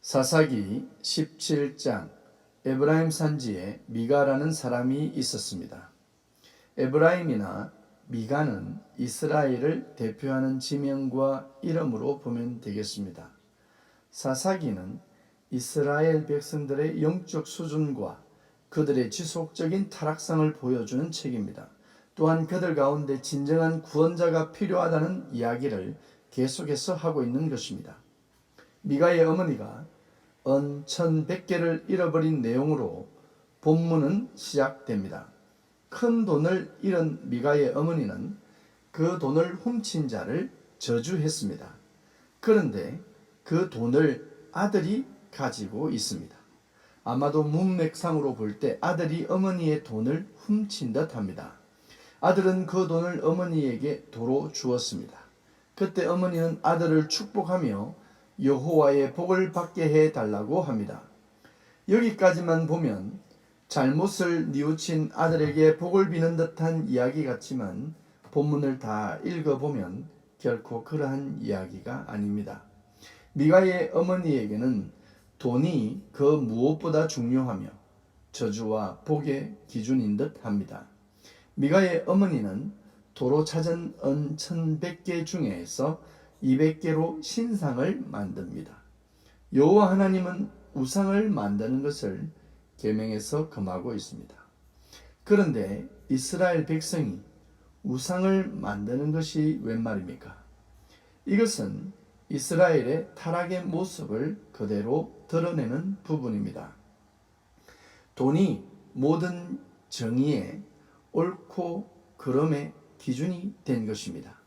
사사기 17장. 에브라임 산지에 미가라는 사람이 있었습니다. 에브라임이나 미가는 이스라엘을 대표하는 지명과 이름으로 보면 되겠습니다. 사사기는 이스라엘 백성들의 영적 수준과 그들의 지속적인 타락상을 보여주는 책입니다. 또한 그들 가운데 진정한 구원자가 필요하다는 이야기를 계속해서 하고 있는 것입니다. 미가의 어머니가 은 1100개를 잃어버린 내용으로 본문은 시작됩니다. 큰 돈을 잃은 미가의 어머니는 그 돈을 훔친 자를 저주했습니다. 그런데 그 돈을 아들이 가지고 있습니다. 아마도 문맥상으로 볼 때 아들이 어머니의 돈을 훔친 듯 합니다. 아들은 그 돈을 어머니에게 도로 주었습니다. 그때 어머니는 아들을 축복하며 여호와의 복을 받게 해달라고 합니다. 여기까지만 보면 잘못을 뉘우친 아들에게 복을 비는 듯한 이야기 같지만 본문을 다 읽어보면 결코 그러한 이야기가 아닙니다. 미가의 어머니에게는 돈이 그 무엇보다 중요하며 저주와 복의 기준인 듯 합니다. 미가의 어머니는 도로 찾은 은 1100개 중에서 200개로 신상을 만듭니다. 여호와 하나님은 우상을 만드는 것을 계명에서 금하고 있습니다. 그런데 이스라엘 백성이 우상을 만드는 것이 웬 말입니까? 이것은 이스라엘의 타락의 모습을 그대로 드러내는 부분입니다. 돈이 모든 정의의 옳고 그름의 기준이 된 것입니다.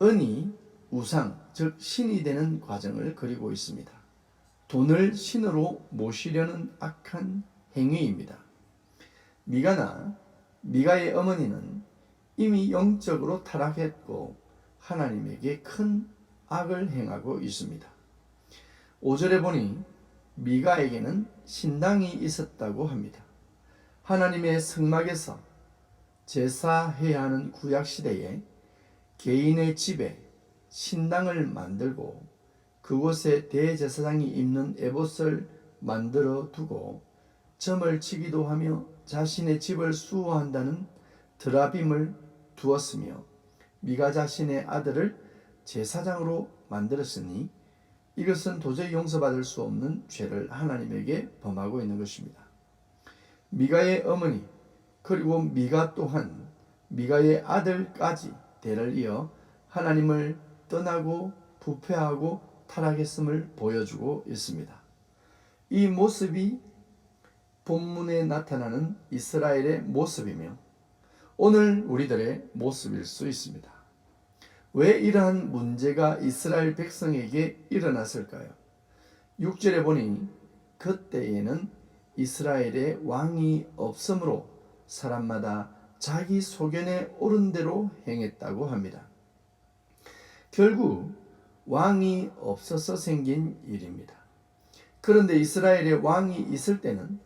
은이 우상, 즉 신이 되는 과정을 그리고 있습니다. 돈을 신으로 모시려는 악한 행위입니다. 미가나 미가의 어머니는 이미 영적으로 타락했고 하나님에게 큰 악을 행하고 있습니다. 5절에 보니 미가에게는 신당이 있었다고 합니다. 하나님의 성막에서 제사해야 하는 구약시대에 개인의 집에 신당을 만들고 그곳에 대제사장이 입는 에봇을 만들어 두고 점을 치기도 하며 자신의 집을 수호한다는 드라빔을 두었으며 미가 자신의 아들을 제사장으로 만들었으니 이것은 도저히 용서받을 수 없는 죄를 하나님에게 범하고 있는 것입니다. 미가의 어머니 그리고 미가 또한 미가의 아들까지 대를 이어 하나님을 떠나고 부패하고 타락했음을 보여주고 있습니다. 이 모습이 본문에 나타나는 이스라엘의 모습이며 오늘 우리들의 모습일 수 있습니다. 왜 이러한 문제가 이스라엘 백성에게 일어났을까요? 6절에 보니 그때에는 이스라엘의 왕이 없으므로 사람마다 자기 소견에 옳은 대로 행했다고 합니다. 결국 왕이 없어서 생긴 일입니다. 그런데 이스라엘에 왕이 있을 때는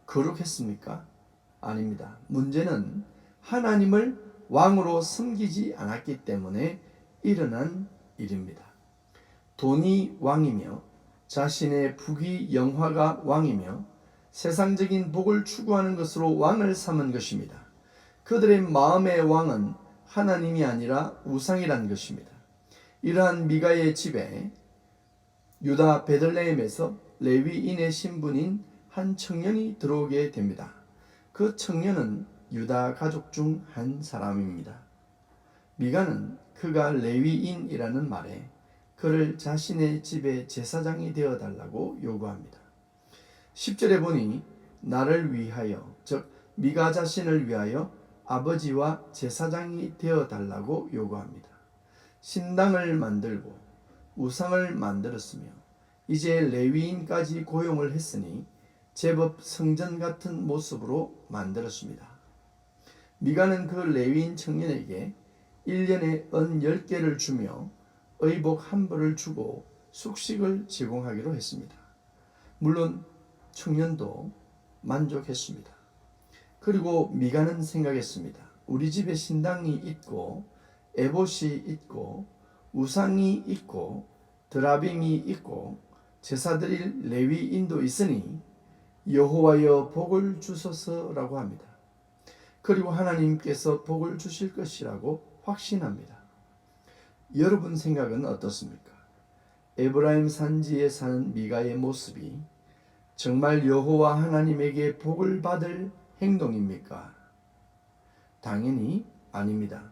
거룩했습니까? 아닙니다. 문제는 하나님을 왕으로 섬기지 않았기 때문에 일어난 일입니다. 돈이 왕이며 자신의 부귀 영화가 왕이며 세상적인 복을 추구하는 것으로 왕을 삼은 것입니다. 그들의 마음의 왕은 하나님이 아니라 우상이란 것입니다. 이러한 미가의 집에 유다 베들레헴에서 레위인의 신분인 한 청년이 들어오게 됩니다. 그 청년은 유다 가족 중 한 사람입니다. 미가는 그가 레위인이라는 말에 그를 자신의 집의 제사장이 되어달라고 요구합니다. 10절에 보니 나를 위하여, 즉 미가 자신을 위하여 아버지와 제사장이 되어달라고 요구합니다. 신당을 만들고 우상을 만들었으며 이제 레위인까지 고용을 했으니 제법 성전 같은 모습으로 만들었습니다. 미가는 그 레위인 청년에게 1년에 은 10개를 주며 의복 한 벌을 주고 숙식을 제공하기로 했습니다. 물론 청년도 만족했습니다. 그리고 미가는 생각했습니다. 우리 집에 신당이 있고 에봇이 있고 우상이 있고 드라빔이 있고 제사드릴 레위인도 있으니 여호와여 복을 주소서라고 합니다. 그리고 하나님께서 복을 주실 것이라고 확신합니다. 여러분 생각은 어떻습니까? 에브라임 산지에 사는 미가의 모습이 정말 여호와 하나님에게 복을 받을 행동입니까? 당연히 아닙니다.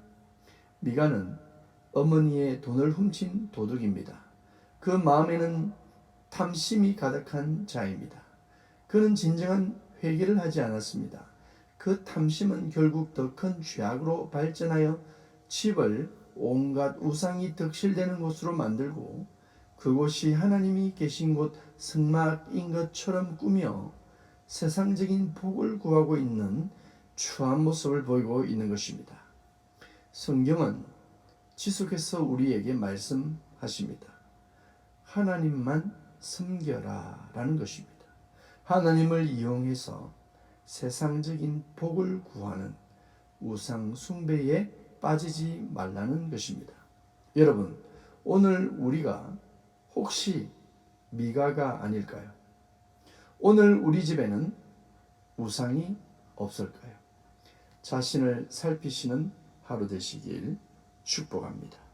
미가는 어머니의 돈을 훔친 도둑입니다. 그 마음에는 탐심이 가득한 자입니다. 그는 진정한 회개를 하지 않았습니다. 그 탐심은 결국 더 큰 죄악으로 발전하여 집을 온갖 우상이 득실되는 곳으로 만들고 그곳이 하나님이 계신 곳 성막인 것처럼 꾸며 세상적인 복을 구하고 있는 추한 모습을 보이고 있는 것입니다. 성경은 지속해서 우리에게 말씀하십니다. 하나님만 섬겨라 라는 것입니다. 하나님을 이용해서 세상적인 복을 구하는 우상 숭배에 빠지지 말라는 것입니다. 여러분, 오늘 우리가 혹시 미가가 아닐까요? 오늘 우리 집에는 우상이 없을까요? 자신을 살피시는 하루 되시길 축복합니다.